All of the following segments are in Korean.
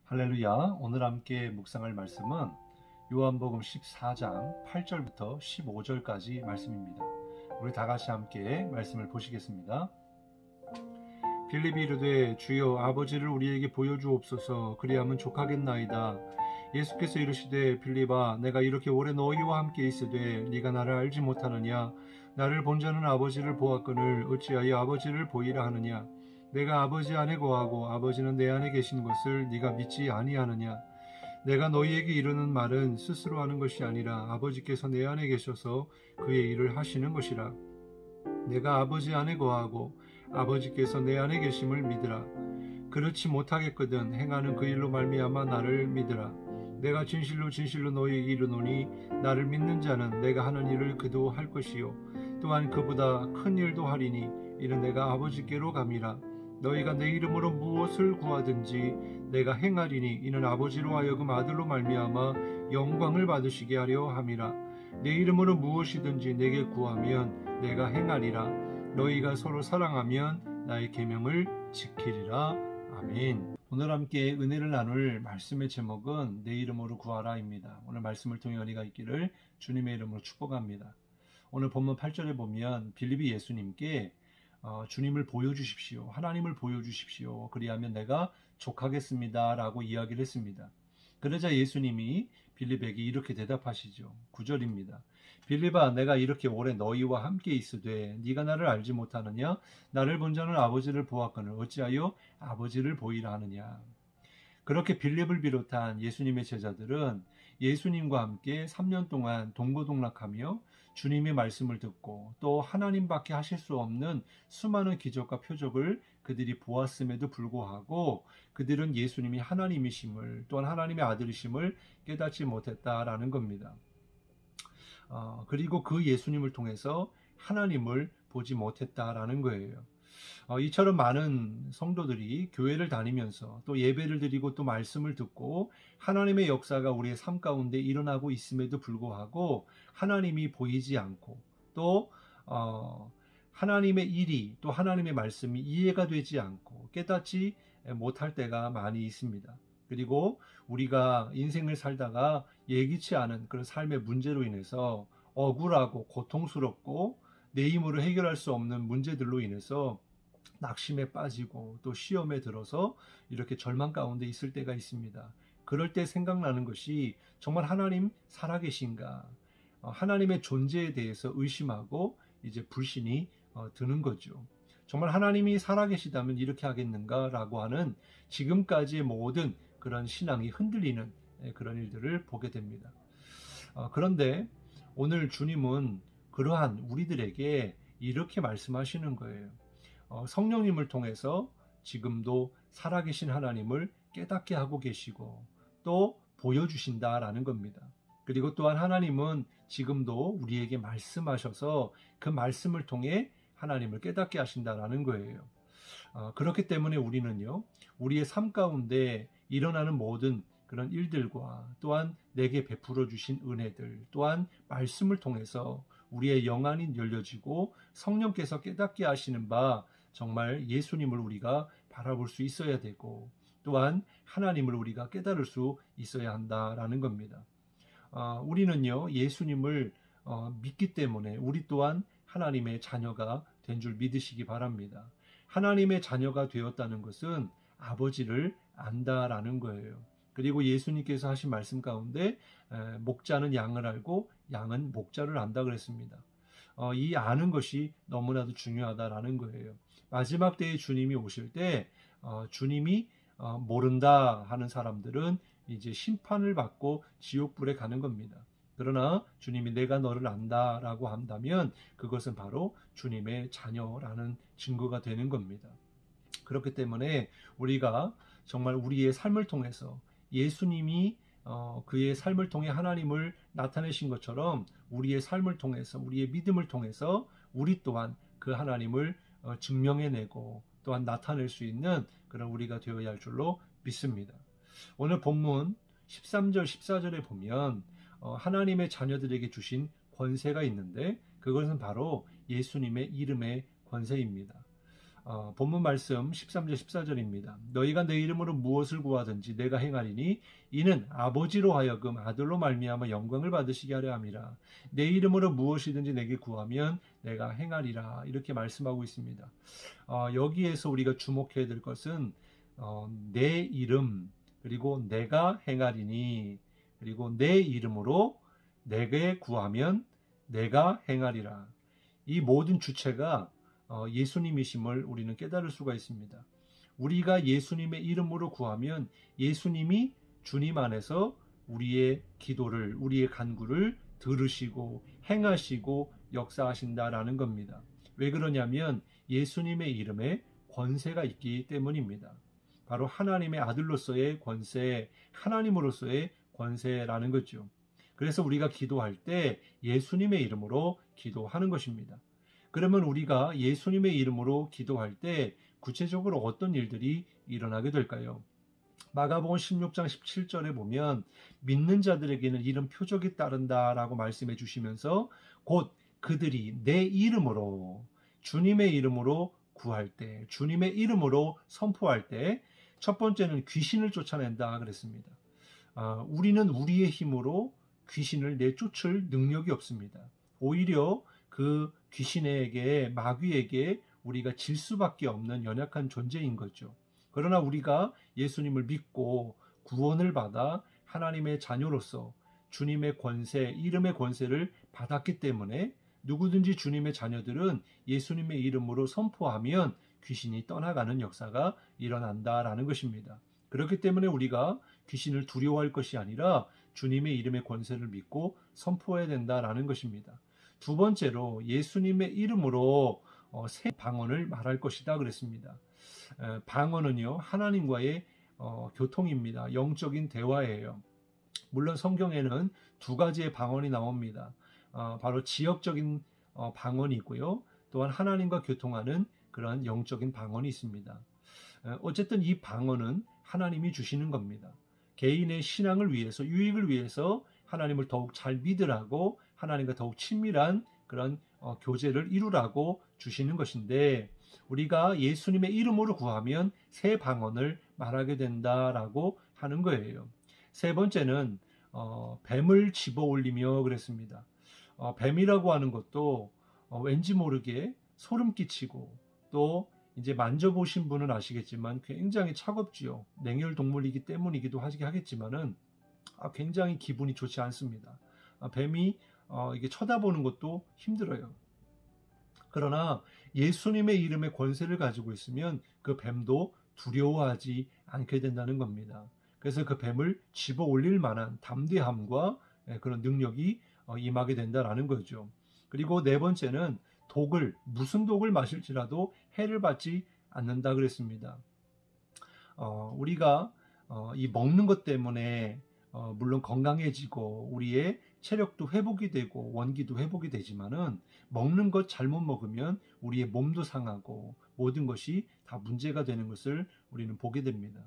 할렐루야. 오늘 함께 묵상할 말씀은 요한복음 14장 8절부터 15절까지 말씀입니다. 우리 다 같이 함께 말씀을 보시겠습니다. 빌립이 이르되 주여 아버지를 우리에게 보여주옵소서. 그리하면 족하겠나이다. 예수께서 이르시되 빌립아 내가 이렇게 오래 너희와 함께 있으되 네가 나를 알지 못하느냐. 나를 본 자는 아버지를 보았거늘 어찌하여 아버지를 보이라 하느냐. 내가 아버지 안에 거하고 아버지는 내 안에 계신 것을 네가 믿지 아니하느냐. 내가 너희에게 이르는 말은 스스로 하는 것이 아니라 아버지께서 내 안에 계셔서 그의 일을 하시는 것이라. 내가 아버지 안에 거하고 아버지께서 내 안에 계심을 믿으라. 그렇지 못하겠거든 행하는 그 일로 말미암아 나를 믿으라. 내가 진실로 진실로 너희에게 이르노니 나를 믿는 자는 내가 하는 일을 그도 할 것이요 또한 그보다 큰 일도 하리니 이는 내가 아버지께로 감이라. 너희가 내 이름으로 무엇을 구하든지 내가 행하리니 이는 아버지로 하여금 아들로 말미암아 영광을 받으시게 하려 함이라. 내 이름으로 무엇이든지 내게 구하면 내가 행하리라. 너희가 서로 사랑하면 나의 계명을 지키리라. 아멘. 오늘 함께 은혜를 나눌 말씀의 제목은 내 이름으로 구하라입니다. 오늘 말씀을 통해 은혜가 있기를 주님의 이름으로 축복합니다. 오늘 본문 8절에 보면 빌립이 예수님께 주님을 보여주십시오. 하나님을 보여주십시오. 그리하면 내가 족하겠습니다. 라고 이야기를 했습니다. 그러자 예수님이 빌립에게 이렇게 대답하시죠. 9절입니다. 빌립아 내가 이렇게 오래 너희와 함께 있으되 네가 나를 알지 못하느냐. 나를 본 자는 아버지를 보았거늘 어찌하여 아버지를 보이라 하느냐. 그렇게 빌립을 비롯한 예수님의 제자들은 예수님과 함께 3년 동안 동고동락하며 주님의 말씀을 듣고 또 하나님밖에 하실 수 없는 수많은 기적과 표적을 그들이 보았음에도 불구하고 그들은 예수님이 하나님이심을 또한 하나님의 아들이심을 깨닫지 못했다라는 겁니다. 그리고 그 예수님을 통해서 하나님을 보지 못했다라는 거예요. 이처럼 많은 성도들이 교회를 다니면서 또 예배를 드리고 또 말씀을 듣고 하나님의 역사가 우리의 삶 가운데 일어나고 있음에도 불구하고 하나님이 보이지 않고 또 하나님의 일이 또 하나님의 말씀이 이해가 되지 않고 깨닫지 못할 때가 많이 있습니다. 그리고 우리가 인생을 살다가 예기치 않은 그런 삶의 문제로 인해서 억울하고 고통스럽고 내 힘으로 해결할 수 없는 문제들로 인해서 낙심에 빠지고 또 시험에 들어서 이렇게 절망 가운데 있을 때가 있습니다. 그럴 때 생각나는 것이 정말 하나님 살아계신가, 하나님의 존재에 대해서 의심하고 이제 불신이 드는 거죠. 정말 하나님이 살아계시다면 이렇게 하겠는가라고 하는 지금까지의 모든 그런 신앙이 흔들리는 그런 일들을 보게 됩니다. 그런데 오늘 주님은 그러한 우리들에게 이렇게 말씀하시는 거예요. 성령님을 통해서 지금도 살아계신 하나님을 깨닫게 하고 계시고 또 보여주신다라는 겁니다. 그리고 또한 하나님은 지금도 우리에게 말씀하셔서 그 말씀을 통해 하나님을 깨닫게 하신다라는 거예요. 그렇기 때문에 우리는요, 우리의 삶 가운데 일어나는 모든 그런 일들과 또한 내게 베풀어 주신 은혜들 또한 말씀을 통해서 우리의 영안이 열려지고 성령께서 깨닫게 하시는 바 정말 예수님을 우리가 바라볼 수 있어야 되고 또한 하나님을 우리가 깨달을 수 있어야 한다라는 겁니다. 우리는요 예수님을 믿기 때문에 우리 또한 하나님의 자녀가 된 줄 믿으시기 바랍니다. 하나님의 자녀가 되었다는 것은 아버지를 안다라는 거예요. 그리고 예수님께서 하신 말씀 가운데 목자는 양을 알고 양은 목자를 안다 그랬습니다. 이 아는 것이 너무나도 중요하다라는 거예요. 마지막 때에 주님이 오실 때 주님이 모른다 하는 사람들은 이제 심판을 받고 지옥불에 가는 겁니다. 그러나 주님이 내가 너를 안다라고 한다면 그것은 바로 주님의 자녀라는 증거가 되는 겁니다. 그렇기 때문에 우리가 정말 우리의 삶을 통해서 예수님이 그의 삶을 통해 하나님을 나타내신 것처럼 우리의 삶을 통해서 우리의 믿음을 통해서 우리 또한 그 하나님을 증명해내고 또한 나타낼 수 있는 그런 우리가 되어야 할 줄로 믿습니다. 오늘 본문 13절 14절에 보면 하나님의 자녀들에게 주신 권세가 있는데 그것은 바로 예수님의 이름의 권세입니다. 본문 말씀 13절 14절입니다. 너희가 내 이름으로 무엇을 구하든지 내가 행하리니 이는 아버지로 하여금 아들로 말미암아 영광을 받으시게 하려 함이라. 내 이름으로 무엇이든지 내게 구하면 내가 행하리라. 이렇게 말씀하고 있습니다. 여기에서 우리가 주목해야 될 것은 내 이름, 그리고 내가 행하리니, 그리고 내 이름으로 내게 구하면 내가 행하리라. 이 모든 주체가 예수님이심을 우리는 깨달을 수가 있습니다. 우리가 예수님의 이름으로 구하면 예수님이 주님 안에서 우리의 기도를, 우리의 간구를 들으시고 행하시고 역사하신다라는 겁니다. 왜 그러냐면 예수님의 이름에 권세가 있기 때문입니다. 바로 하나님의 아들로서의 권세, 하나님으로서의 권세라는 거죠. 그래서 우리가 기도할 때 예수님의 이름으로 기도하는 것입니다. 그러면 우리가 예수님의 이름으로 기도할 때 구체적으로 어떤 일들이 일어나게 될까요? 마가복음 16장 17절에 보면 믿는 자들에게는 이런 표적이 따른다라고 말씀해 주시면서 곧 그들이 내 이름으로, 주님의 이름으로 구할 때, 주님의 이름으로 선포할 때 첫 번째는 귀신을 쫓아낸다 그랬습니다. 우리는 우리의 힘으로 귀신을 내쫓을 능력이 없습니다. 오히려 그 귀신에게, 마귀에게 우리가 질 수밖에 없는 연약한 존재인 거죠. 그러나 우리가 예수님을 믿고 구원을 받아 하나님의 자녀로서 주님의 권세, 이름의 권세를 받았기 때문에 누구든지 주님의 자녀들은 예수님의 이름으로 선포하면 귀신이 떠나가는 역사가 일어난다라는 것입니다. 그렇기 때문에 우리가 귀신을 두려워할 것이 아니라 주님의 이름의 권세를 믿고 선포해야 된다라는 것입니다. 두 번째로 예수님의 이름으로 새 방언을 말할 것이다 그랬습니다. 방언은요, 하나님과의 교통입니다. 영적인 대화예요. 물론 성경에는 두 가지의 방언이 나옵니다. 바로 지역적인 방언이 있고요. 또한 하나님과 교통하는 그런 영적인 방언이 있습니다. 어쨌든 이 방언은 하나님이 주시는 겁니다. 개인의 신앙을 위해서, 유익을 위해서 하나님을 더욱 잘 믿으라고, 하나님과 더욱 친밀한 그런 교제를 이루라고 주시는 것인데, 우리가 예수님의 이름으로 구하면 새 방언을 말하게 된다라고 하는 거예요. 세 번째는 뱀을 집어 올리며 그랬습니다. 뱀이라고 하는 것도 왠지 모르게 소름 끼치고, 또 이제 만져보신 분은 아시겠지만 굉장히 차갑지요. 냉혈 동물이기 때문이기도 하겠지만은 굉장히 기분이 좋지 않습니다. 뱀이 이게 쳐다보는 것도 힘들어요. 그러나 예수님의 이름의 권세를 가지고 있으면 그 뱀도 두려워하지 않게 된다는 겁니다. 그래서 그 뱀을 집어 올릴 만한 담대함과 그런 능력이 임하게 된다라는 거죠. 그리고 네 번째는 무슨 독을 마실지라도 해를 받지 않는다 그랬습니다. 우리가 이 먹는 것 때문에 물론 건강해지고 우리의 체력도 회복이 되고 원기도 회복이 되지만은 먹는 것 잘못 먹으면 우리의 몸도 상하고 모든 것이 다 문제가 되는 것을 우리는 보게 됩니다.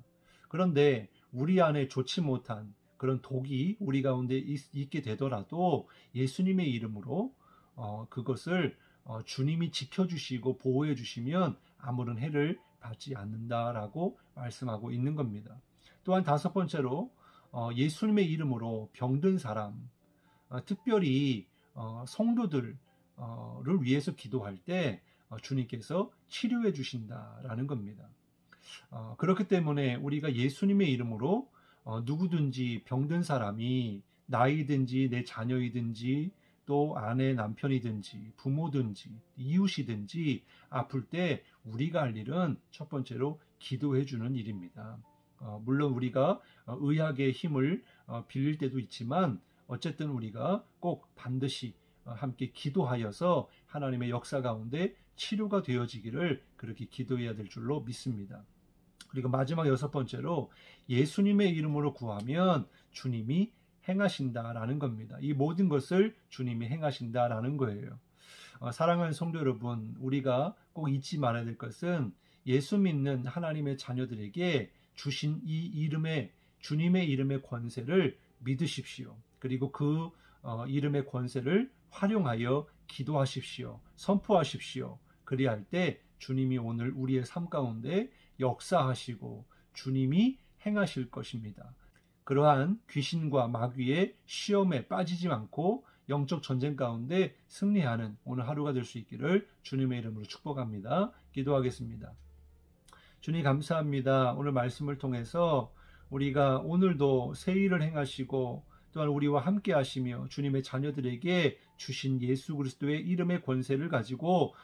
그런데 우리 안에 좋지 못한 그런 독이 우리 가운데 있게 되더라도 예수님의 이름으로 그것을 주님이 지켜주시고 보호해 주시면 아무런 해를 받지 않는다라고 말씀하고 있는 겁니다. 또한 다섯 번째로 예수님의 이름으로 병든 사람, 특별히 성도들을 위해서 기도할 때 주님께서 치료해 주신다라는 겁니다. 그렇기 때문에 우리가 예수님의 이름으로 누구든지 병든 사람이 나이든지 내 자녀이든지 또 아내 남편이든지 부모든지 이웃이든지 아플 때 우리가 할 일은 첫 번째로 기도해 주는 일입니다. 물론 우리가 의학의 힘을 빌릴 때도 있지만 어쨌든 우리가 꼭 반드시 함께 기도하여서 하나님의 역사 가운데 치료가 되어지기를 그렇게 기도해야 될 줄로 믿습니다. 그리고 마지막 여섯 번째로 예수님의 이름으로 구하면 주님이 행하신다라는 겁니다. 이 모든 것을 주님이 행하신다라는 거예요. 사랑하는 성도 여러분, 우리가 꼭 잊지 말아야 될 것은 예수 믿는 하나님의 자녀들에게 주신 이 이름의 주님의 이름의 권세를 믿으십시오. 그리고 그 이름의 권세를 활용하여 기도하십시오. 선포하십시오. 그리할 때 주님이 오늘 우리의 삶 가운데 역사하시고 주님이 행하실 것입니다. 그러한 귀신과 마귀의 시험에 빠지지 않고 영적 전쟁 가운데 승리하는 오늘 하루가 될 수 있기를 주님의 이름으로 축복합니다. 기도하겠습니다. 주님 감사합니다. 오늘 말씀을 통해서 우리가 오늘도 새 일을 행하시고 또한 우리와 함께 하시며 주님의 자녀들에게 주신 예수 그리스도의 이름의 권세를 가지고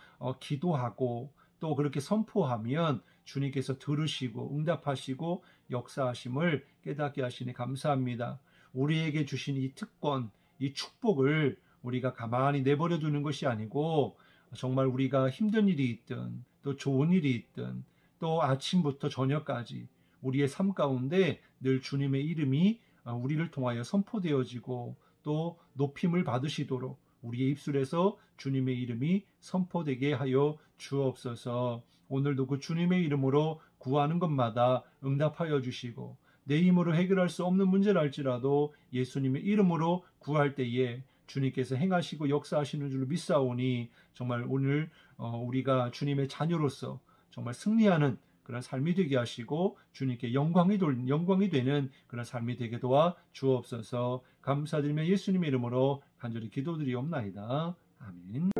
기도하고 또 그렇게 선포하면 주님께서 들으시고 응답하시고 역사하심을 깨닫게 하시니 감사합니다. 우리에게 주신 이 특권, 이 축복을 우리가 가만히 내버려 두는 것이 아니고 정말 우리가 힘든 일이 있든 또 좋은 일이 있든 또 아침부터 저녁까지 우리의 삶 가운데 늘 주님의 이름이 우리를 통하여 선포되어지고 또 높임을 받으시도록 우리의 입술에서 주님의 이름이 선포되게 하여 주옵소서. 오늘도 그 주님의 이름으로 구하는 것마다 응답하여 주시고 내 힘으로 해결할 수 없는 문제를 할지라도 예수님의 이름으로 구할 때에 주님께서 행하시고 역사하시는 줄로 믿사오니 정말 오늘 우리가 주님의 자녀로서 정말 승리하는 그런 삶이 되게 하시고 주님께 영광이 되는 그런 삶이 되게 도와 주옵소서. 감사드리며 예수님의 이름으로 간절히 기도드리옵나이다. 아멘.